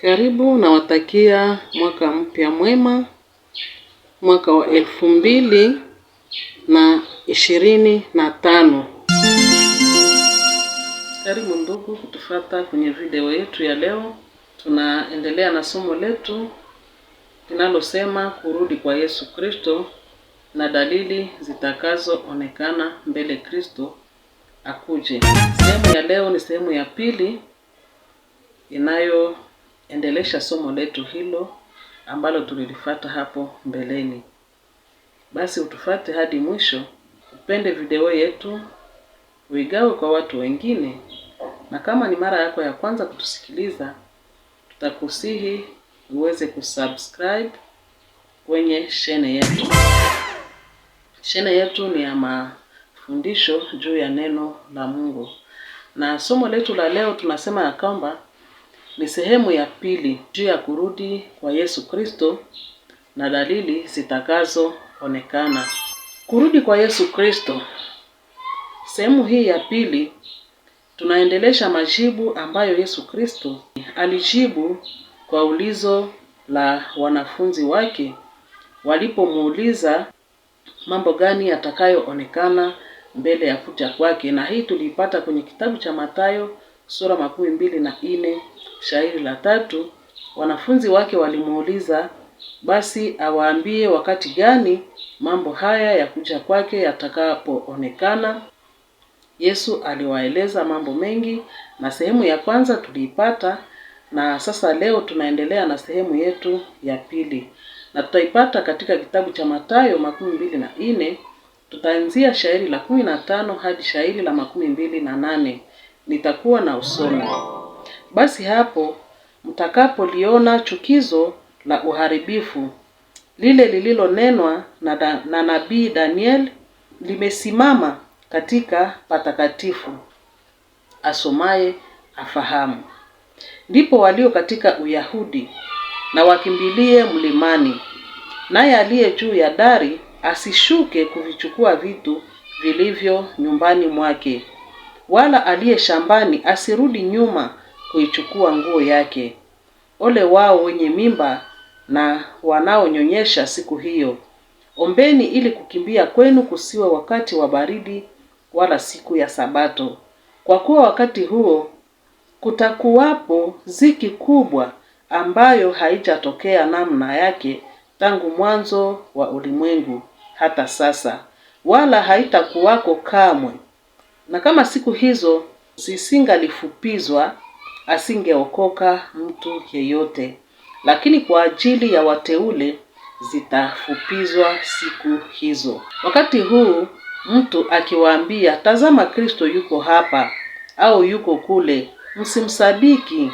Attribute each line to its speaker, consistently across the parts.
Speaker 1: Karibu na watakia mwaka mpya mwema, mwaka wa 2025. Karibu ndugu kutufuata kwenye video yetu ya leo. Tunaendelea na somo letu linalosema kurudi kwa Yesu Kristo na dalili zitakazoonekana mbele Kristo akuje. Sehemu ya leo ni sehemu ya pili inayoendelesha somo letu hilo ambalo tulilifuata hapo mbeleni. Basi utufuate hadi mwisho, upende video yetu, uigawe kwa watu wengine, na kama ni mara yako ya kwanza kutusikiliza, tutakusihi uweze kusubscribe kwenye channel yetu. Channel yetu ni ya mafundisho juu ya neno la Mungu. Na somo letu la leo tunasema ya kwamba ni sehemu ya pili juu ya kurudi kwa Yesu Kristo na dalili zitakazoonekana. Kurudi kwa Yesu Kristo. Sehemu hii ya pili tunaendelesha majibu ambayo Yesu Kristo alijibu kwa ulizo la wanafunzi wake walipomuuliza mambo gani yatakayoonekana mbele ya kuja kwake. Na hii tulipata kwenye kitabu cha Mathayo sura 24 shairi la 3. Wanafunzi wake walimuuliza basi awaambie wakati gani mambo haya ya kuja kwake yatakapoonekana. Yesu aliwaeleza mambo mengi, na sehemu ya kwanza tuliipata, na sasa leo tunaendelea na sehemu yetu ya pili. Na tutaipata katika kitabu cha Mathayo 24, tutaanzia shairi la 15 hadi shairi la 28. Nitakuwa na usomi. Basi hapo mtakapoliona chukizo la uharibifu lile lililonenwa na nabii Daniel limesimama katika patakatifu, asomaye afahamu. Ndipo walio katika Uyahudi na wakimbilie mlimani, naye aliye juu ya dari asishuke kuvichukua vitu vilivyo nyumbani mwake, wala aliye shambani asirudi nyuma kuichukua nguo yake. Ole wao wenye mimba na wanaonyonyesha siku hiyo. Ombeni ili kukimbia kwenu kusiwe wakati wa baridi wala siku ya Sabato, kwa kuwa wakati huo kutakuwapo ziki kubwa ambayo haijatokea namna yake tangu mwanzo wa ulimwengu hata sasa, wala haitakuwako kamwe. Na kama siku hizo zisingalifupizwa, asingeokoka mtu yeyote, lakini kwa ajili ya wateule zitafupizwa siku hizo. Wakati huu mtu akiwaambia tazama Kristo yuko hapa au yuko kule, msimsadiki,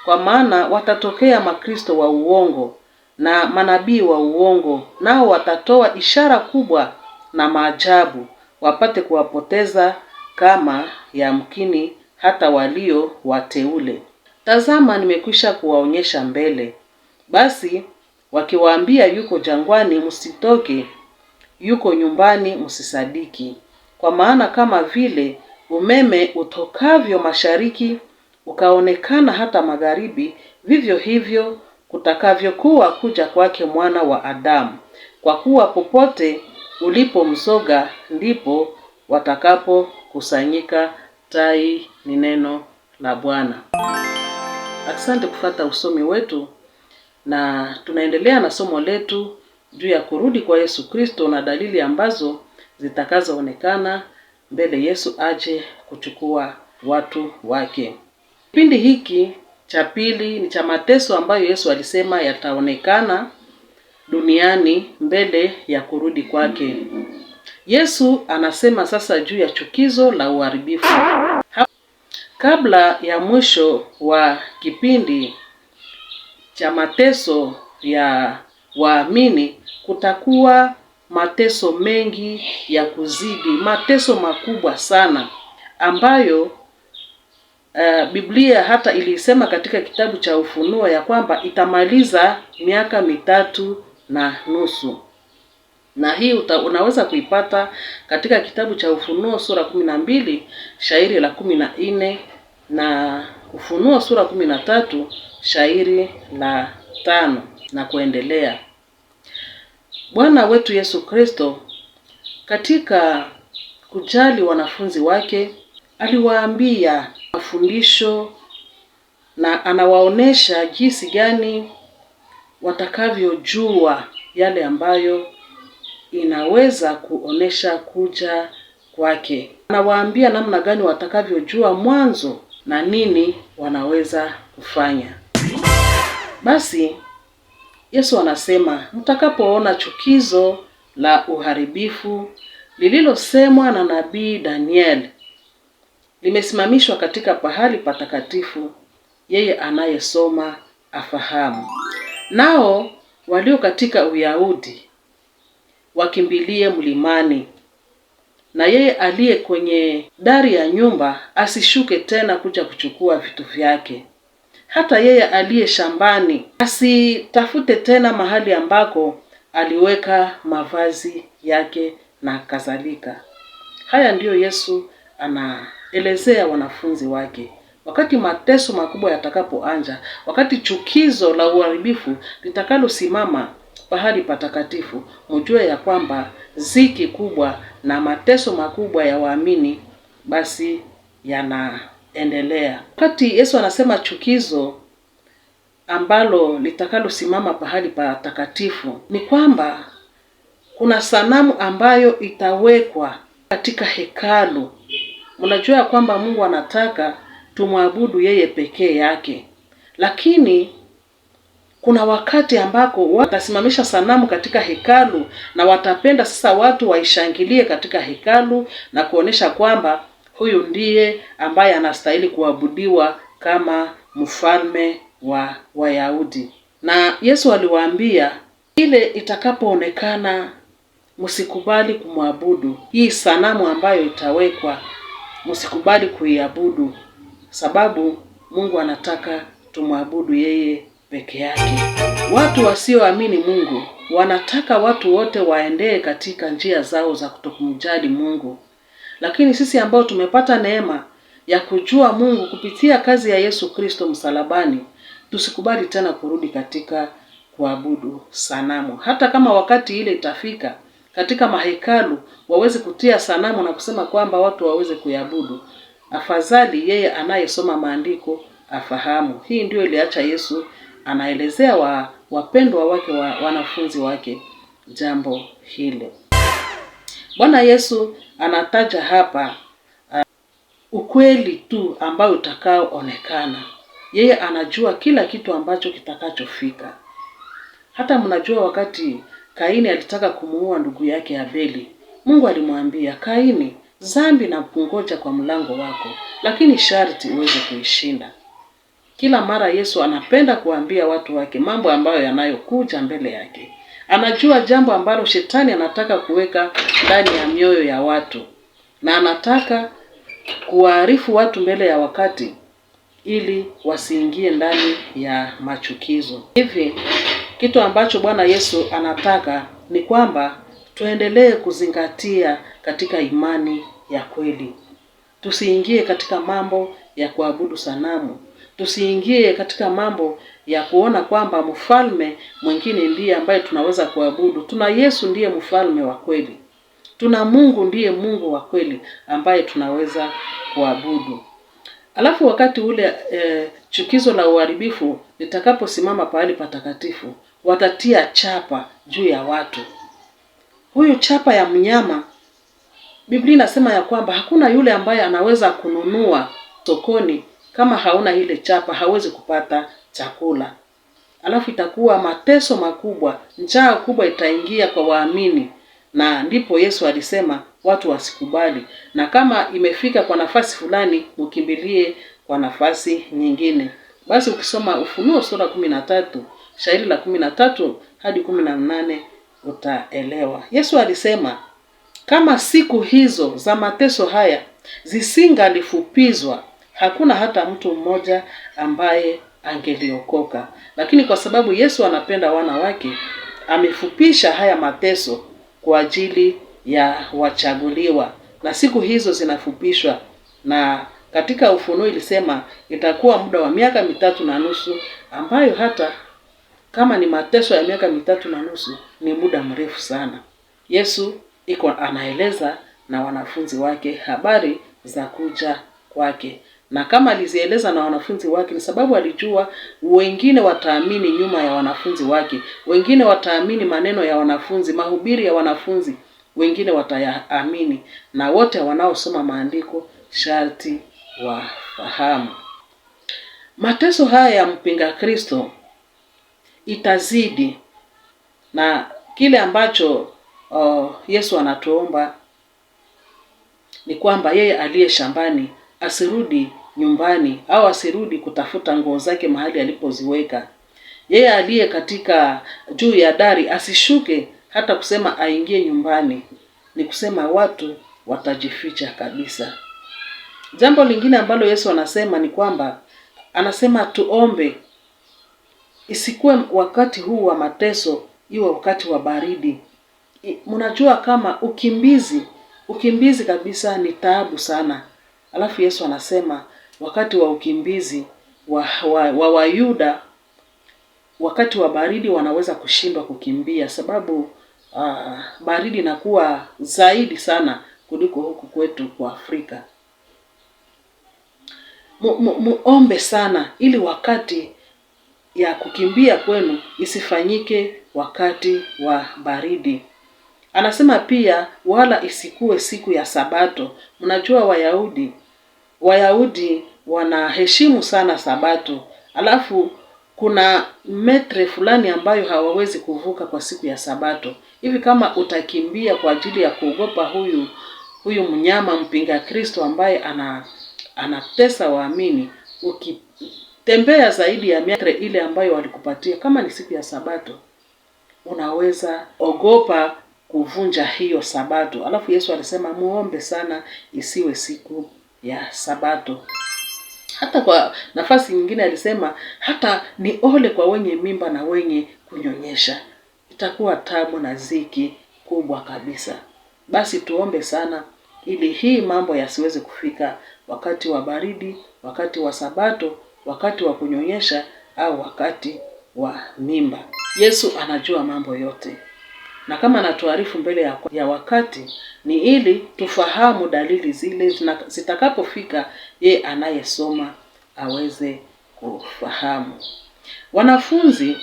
Speaker 1: kwa maana watatokea makristo wa uongo na manabii wa uongo, nao watatoa ishara kubwa na maajabu, wapate kuwapoteza kama yamkini hata walio wateule. Tazama nimekwisha kuwaonyesha mbele. Basi wakiwaambia yuko jangwani, msitoke; yuko nyumbani, msisadiki. Kwa maana kama vile umeme utokavyo mashariki ukaonekana hata magharibi, vivyo hivyo kutakavyokuwa kuja kwake Mwana wa Adamu. Kwa kuwa popote ulipo mzoga ndipo watakapokusanyika tai. Ni neno la Bwana. Asante kufuata usomi wetu, na tunaendelea na somo letu juu ya kurudi kwa Yesu Kristo na dalili ambazo zitakazoonekana mbele Yesu aje kuchukua watu wake. Kipindi hiki cha pili ni cha mateso ambayo Yesu alisema yataonekana duniani mbele ya kurudi kwake. Yesu anasema sasa juu ya chukizo la uharibifu. Kabla ya mwisho wa kipindi cha mateso ya waamini, kutakuwa mateso mengi ya kuzidi, mateso makubwa sana ambayo Biblia hata ilisema katika kitabu cha Ufunuo ya kwamba itamaliza miaka 3.5. Na hii unaweza kuipata katika kitabu cha Ufunuo sura 12 shairi la 14 na Ufunuo sura 13 shairi la 5 na kuendelea. Bwana wetu Yesu Kristo katika kujali wanafunzi wake aliwaambia mafundisho na anawaonesha jinsi gani watakavyojua yale ambayo inaweza kuonesha kuja kwake. Anawaambia namna gani watakavyojua mwanzo na nini wanaweza kufanya. Basi Yesu anasema, mtakapoona chukizo la uharibifu lililosemwa na nabii Daniel limesimamishwa katika pahali patakatifu, yeye anayesoma afahamu. Nao walio katika Uyahudi wakimbilie mlimani, na yeye aliye kwenye dari ya nyumba asishuke tena kuja kuchukua vitu vyake. Hata yeye aliye shambani asitafute tena mahali ambako aliweka mavazi yake na kadhalika. Haya ndiyo Yesu anaelezea wanafunzi wake. Wakati mateso makubwa yatakapoanza, wakati chukizo la uharibifu litakalosimama pahali patakatifu, mjue ya kwamba ziki kubwa na mateso makubwa ya waamini basi yanaendelea. Wakati Yesu anasema chukizo ambalo litakalosimama pahali patakatifu, ni kwamba kuna sanamu ambayo itawekwa katika hekalu. Mnajua kwamba Mungu anataka tumwabudu yeye pekee yake. Lakini kuna wakati ambako watasimamisha sanamu katika hekalu na watapenda sasa watu waishangilie katika hekalu na kuonesha kwamba huyu ndiye ambaye anastahili kuabudiwa kama mfalme wa Wayahudi. Na Yesu aliwaambia ile itakapoonekana msikubali kumwabudu hii sanamu ambayo itawekwa, msikubali kuiabudu, sababu Mungu anataka tumwabudu yeye peke yake. Watu wasioamini Mungu wanataka watu wote waendee katika njia zao za kutokumjali Mungu. Lakini sisi ambao tumepata neema ya kujua Mungu kupitia kazi ya Yesu Kristo msalabani, tusikubali tena kurudi katika kuabudu sanamu. Hata kama wakati ile itafika katika mahekalu waweze kutia sanamu na kusema kwamba watu waweze kuiabudu, afadhali yeye anayesoma maandiko afahamu. Hii ndio iliacha Yesu anaelezea wapendwa wake wanafunzi wake jambo hilo. Bwana Yesu anataja hapa ukweli tu ambao utakaoonekana. Yeye anajua kila kitu ambacho kitakachofika. Hata mnajua wakati Kaini alitaka kumuua ndugu yake Abeli, Mungu alimwambia, Kaini, dhambi na kungoja kwa mlango wako, lakini sharti uweze kuishinda. Kila mara Yesu anapenda kuambia watu wake mambo ambayo yanayokuja mbele yake. Anajua jambo ambalo shetani anataka kuweka ndani ya mioyo ya watu, na anataka kuwaarifu watu mbele ya wakati ili wasiingie ndani ya machukizo. Hivi kitu ambacho Bwana Yesu anataka ni kwamba tuendelee kuzingatia katika imani ya kweli. Tusiingie katika mambo ya kuabudu sanamu. Tusiingie katika mambo ya kuona kwamba mfalme mwingine ndiye ambaye tunaweza kuabudu. Tuna Yesu ndiye mfalme wa kweli. Tuna Mungu ndiye Mungu wa kweli ambaye tunaweza kuabudu. Alafu wakati ule chukizo la uharibifu litakaposimama pahali patakatifu, watatia chapa juu ya watu. Huyu chapa ya mnyama, Biblia inasema ya kwamba hakuna yule ambaye anaweza kununua sokoni kama hauna ile chapa, hawezi kupata chakula. Alafu itakuwa mateso makubwa, njaa kubwa itaingia kwa waamini, na ndipo Yesu alisema watu wasikubali. Na kama imefika kwa nafasi fulani, mkimbilie kwa nafasi nyingine. Basi ukisoma Ufunuo sura 13, shairi la 13 hadi 18 utaelewa. Yesu alisema kama siku hizo za mateso haya zisingalifupizwa, hakuna hata mtu mmoja ambaye angeliokoka. Lakini kwa sababu Yesu anapenda wana wake, amefupisha haya mateso kwa ajili ya wachaguliwa. Na siku hizo zinafupishwa, na Katika Ufunuo ilisema itakuwa muda wa miaka 3.5, ambayo hata kama ni mateso ya miaka 3.5 ni muda mrefu sana. Yesu anaeleza na wanafunzi wake habari za kuja kwake. Na kama alizieleza na wanafunzi wake ni sababu alijua wengine wataamini nyuma ya wanafunzi wake. Wengine wataamini maneno ya wanafunzi, mahubiri ya wanafunzi. Wengine watayaamini, na wote wanaosoma maandiko sharti wafahamu. Mateso haya ya mpinga Kristo itazidi, na kile ambacho Yesu anatuomba ni kwamba yeye aliye shambani asirudi nyumbani au asirudi kutafuta nguo zake mahali alipoziweka. Yeye aliye katika juu ya dari asishuke hata kusema aingie nyumbani. Ni kusema watu watajificha kabisa. Jambo lingine ambalo Yesu anasema ni kwamba anasema tuombe, isikuwe wakati huu wa mateso iwe wakati wa baridi. Mnajua kama ukimbizi kabisa ni taabu sana. Alafu Yesu anasema wakati wa ukimbizi wa Wayuda, wakati wa baridi wanaweza kushindwa kukimbia, sababu baridi inakuwa zaidi sana kuliko huku kwetu kwa Afrika. Muombe sana ili wakati ya kukimbia kwenu isifanyike wakati wa baridi. Anasema pia wala isikuwe siku ya Sabato. Mnajua Wayahudi wanaheshimu sana Sabato. Alafu kuna metre fulani ambayo hawawezi kuvuka kwa siku ya Sabato. Hivi kama utakimbia kwa ajili ya kuogopa huyu mnyama mpinga Kristo ambaye anatesa waamini, ukitembea zaidi ya metre ile ambayo walikupatia, kama ni siku ya Sabato, unaweza ogopa kuvunja hiyo Sabato. Alafu Yesu alisema muombe sana isiwe siku ya Sabato. Hata kwa nafasi nyingine alisema hata ni ole kwa wenye mimba na wenye kunyonyesha. Itakuwa tabu na ziki kubwa kabisa. Basi tuombe sana ili hii mambo yasiweze kufika wakati wa baridi, wakati wa Sabato, wakati wa kunyonyesha au wakati wa mimba. Yesu anajua mambo yote. Na kama anatuarifu mbele ya wakati ni ili tufahamu dalili zile zitakapofika, yeye anayesoma aweze kufahamu. Wanafunzi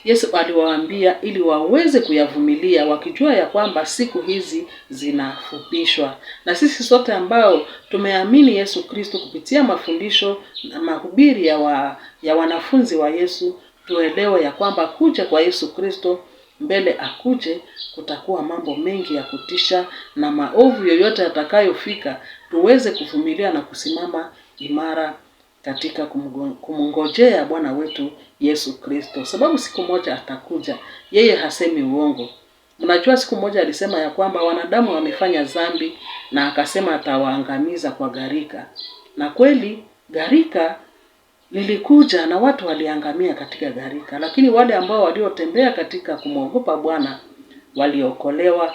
Speaker 1: Yesu aliwaambia ili waweze kuyavumilia wakijua ya kwamba siku hizi zinafupishwa. Na sisi sote ambao tumeamini Yesu Kristo kupitia mafundisho na mahubiri ya wanafunzi wa Yesu, tuelewe ya kwamba kuja kwa Yesu Kristo mbele akuje kutakuwa mambo mengi ya kutisha, na maovu yoyote yatakayofika tuweze kuvumilia na kusimama imara katika kumngojea Bwana wetu Yesu Kristo, sababu siku moja atakuja. Yeye hasemi uongo. Mnajua siku moja alisema ya kwamba wanadamu wamefanya dhambi na akasema atawaangamiza kwa gharika. Na kweli gharika lilikuja na watu waliangamia katika gharika, lakini wale ambao waliotembea katika kumwogopa Bwana waliokolewa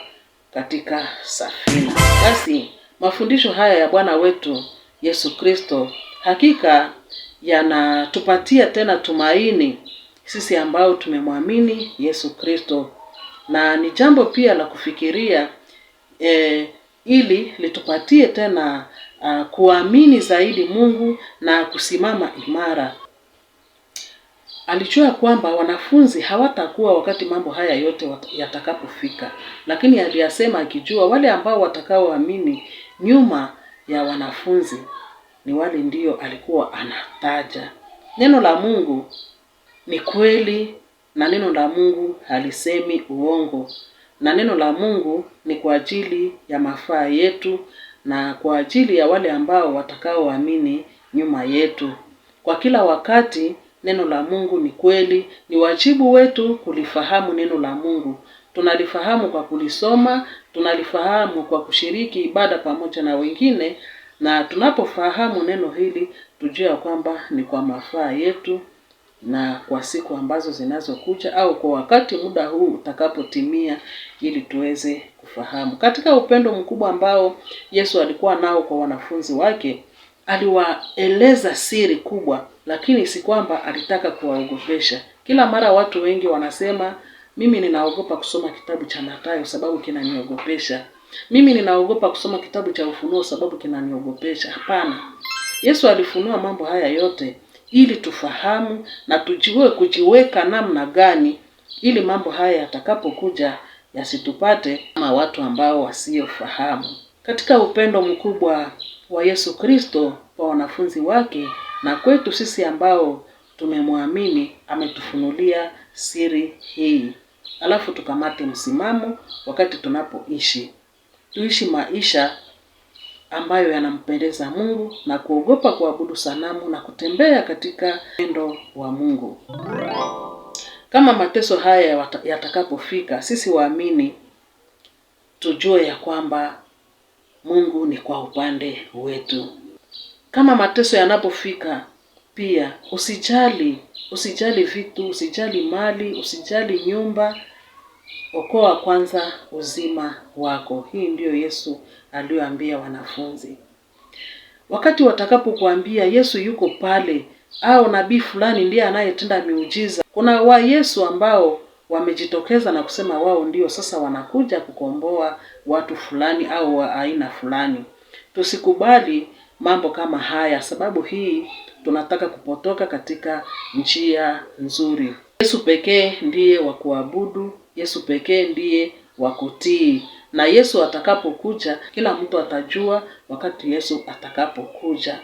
Speaker 1: katika safina. Basi mafundisho haya ya Bwana wetu Yesu Kristo hakika yanatupatia tena tumaini sisi ambao tumemwamini Yesu Kristo, na ni jambo pia la kufikiria ili litupatie tena kuamini zaidi Mungu na kusimama imara. Alijua kwamba wanafunzi hawatakuwa wakati mambo haya yote yatakapofika, lakini aliyasema akijua wale ambao watakaoamini nyuma ya wanafunzi ni wale ndio alikuwa anataja. Neno la Mungu ni kweli, na neno la Mungu halisemi uongo, na neno la Mungu ni kwa ajili ya mafaa yetu na kwa ajili ya wale ambao watakaoamini nyuma yetu. Kwa kila wakati neno la Mungu ni kweli. Ni wajibu wetu kulifahamu neno la Mungu. Tunalifahamu kwa kulisoma, tunalifahamu kwa kushiriki ibada pamoja na wengine, na tunapofahamu neno hili tujue kwamba ni kwa mafaa yetu na kwa siku ambazo zinazokuja, au kwa wakati muda huu utakapotimia, ili tuweze kufahamu. Katika upendo mkubwa ambao Yesu alikuwa nao kwa wanafunzi wake, aliwaeleza siri kubwa, lakini si kwamba alitaka kuwaogopesha. Kila mara watu wengi wanasema, mimi ninaogopa kusoma kitabu cha Mathayo sababu kinaniogopesha. Mimi ninaogopa kusoma kitabu cha Ufunuo sababu kinaniogopesha. Hapana. Yesu alifunua mambo haya yote ili tufahamu na tujue kujiweka namna gani, ili mambo haya yatakapokuja yasitupate kama watu ambao wasiofahamu. Katika upendo mkubwa wa Yesu Kristo kwa wanafunzi wake na kwetu sisi ambao tumemwamini, ametufunulia siri hii. Alafu tukamate msimamo wakati tunapoishi. Tuishi maisha ambayo yanampendeza Mungu na kuogopa kuabudu sanamu na kutembea katika upendo wa Mungu. Kama mateso haya yatakapofika, sisi waamini tujue ya kwamba Mungu ni kwa upande wetu. Kama mateso yanapofika, pia usijali vitu, usijali mali, usijali nyumba. Okoa kwanza uzima wako. Hii ndiyo Yesu aliyoambia wanafunzi. Wakati watakapokuambia Yesu yuko pale au nabii fulani ndiye anayetenda miujiza, kuna wa Yesu ambao wamejitokeza na kusema wao ndio sasa wanakuja kukomboa watu fulani au wa aina fulani. Tusikubali mambo kama haya, sababu hii tunataka kupotoka katika njia nzuri. Yesu pekee ndiye wa kuabudu, Yesu pekee ndiye wa kutii. Na Yesu atakapokuja, kila mtu atajua wakati Yesu atakapokuja.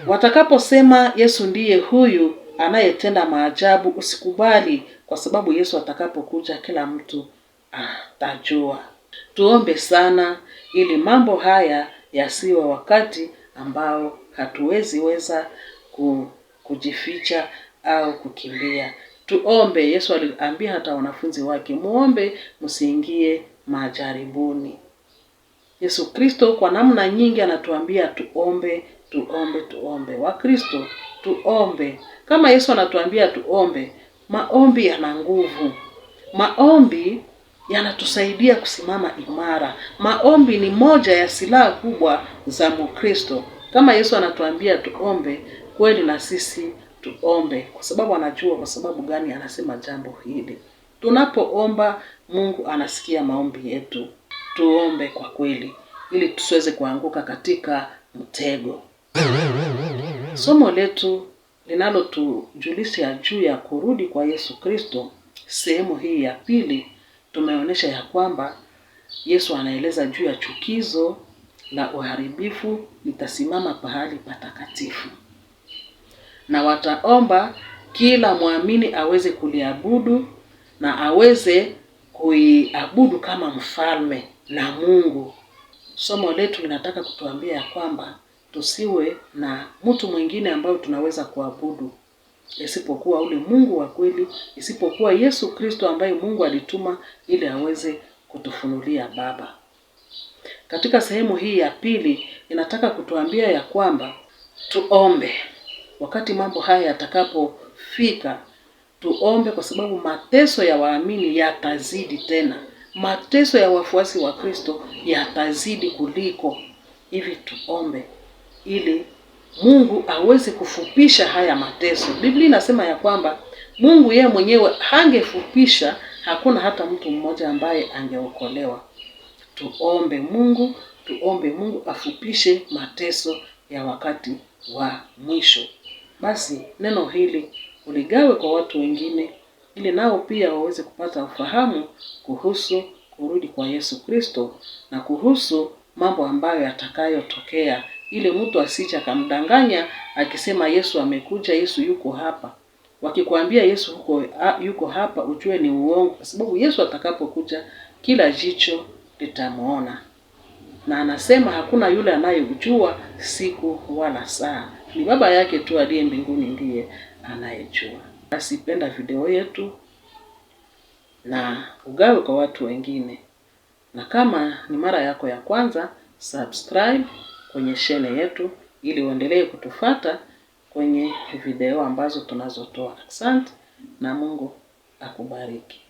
Speaker 1: Watakaposema Yesu ndiye huyu anayetenda maajabu, usikubali, kwa sababu Yesu atakapokuja kila mtu atajua. Tuombe sana ili mambo haya yasiwe wakati ambao hatuweza kujificha au kukimbia. Tuombe. Yesu aliambia hata wanafunzi wake, muombe msiingie majaribuni. Yesu Kristo kwa namna nyingi anatuambia tuombe. Wakristo, tuombe. Kama Yesu anatuambia tuombe, maombi yana nguvu. Maombi yanatusaidia kusimama imara. Maombi ni moja ya silaha kubwa za Mkristo. Kama Yesu anatuambia tuombe, kweli na sisi tuombe, kwa sababu anajua kwa sababu gani anasema jambo hili. Tunapoomba, Mungu anasikia maombi yetu. Tuombe kwa kweli ili tusiweze kuanguka katika mtego. Somo letu linalotujulisha juu ya kurudi kwa Yesu Kristo, sehemu hii ya pili, tumeonyesha ya kwamba Yesu anaeleza juu ya chukizo la uharibifu litasimama pahali patakatifu. Na wataomba kila muamini aweze kuliabudu na aweze kuiabudu kama mfalme na Mungu. Somo letu linataka kutuambia ya kwamba tusiwe na mtu mwingine ambao tunaweza kuabudu isipokuwa ule Mungu wa kweli, isipokuwa Yesu Kristo ambaye Mungu alituma ili aweze kutufunulia Baba. Katika sehemu hii ya pili inataka kutuambia ya kwamba tuombe. Wakati mambo haya yatakapofika, tuombe, kwa sababu mateso ya waamini yatazidi tena. Mateso ya wafuasi wa Kristo yatazidi kuliko. Hivi tuombe ili Mungu aweze kufupisha haya mateso. Biblia inasema ya kwamba Mungu yeye mwenyewe hangefupisha, hakuna hata mtu mmoja ambaye angeokolewa. Tuombe Mungu afupishe mateso ya wakati wa mwisho. Basi neno hili uligawe kwa watu wengine ili nao pia waweze kupata ufahamu kuhusu kurudi kwa Yesu Kristo na kuhusu mambo ambayo yatakayotokea, ili mtu asije akamdanganya akisema Yesu amekuja, Yesu yuko hapa. Wakikwambia Yesu yuko hapa, ujue ni uongo, kwa sababu Yesu atakapokuja kila jicho litamuona. Na anasema hakuna yule anayejua siku wala saa. Ni Baba yake tu aliye mbinguni ndiye anayejua. Basi penda video yetu na ugawe kwa watu wengine. Na kama ni mara yako ya kwanza, subscribe kwenye channel yetu ili uendelee kutufuata kwenye video ambazo tunazotoa. Asante na Mungu akubariki.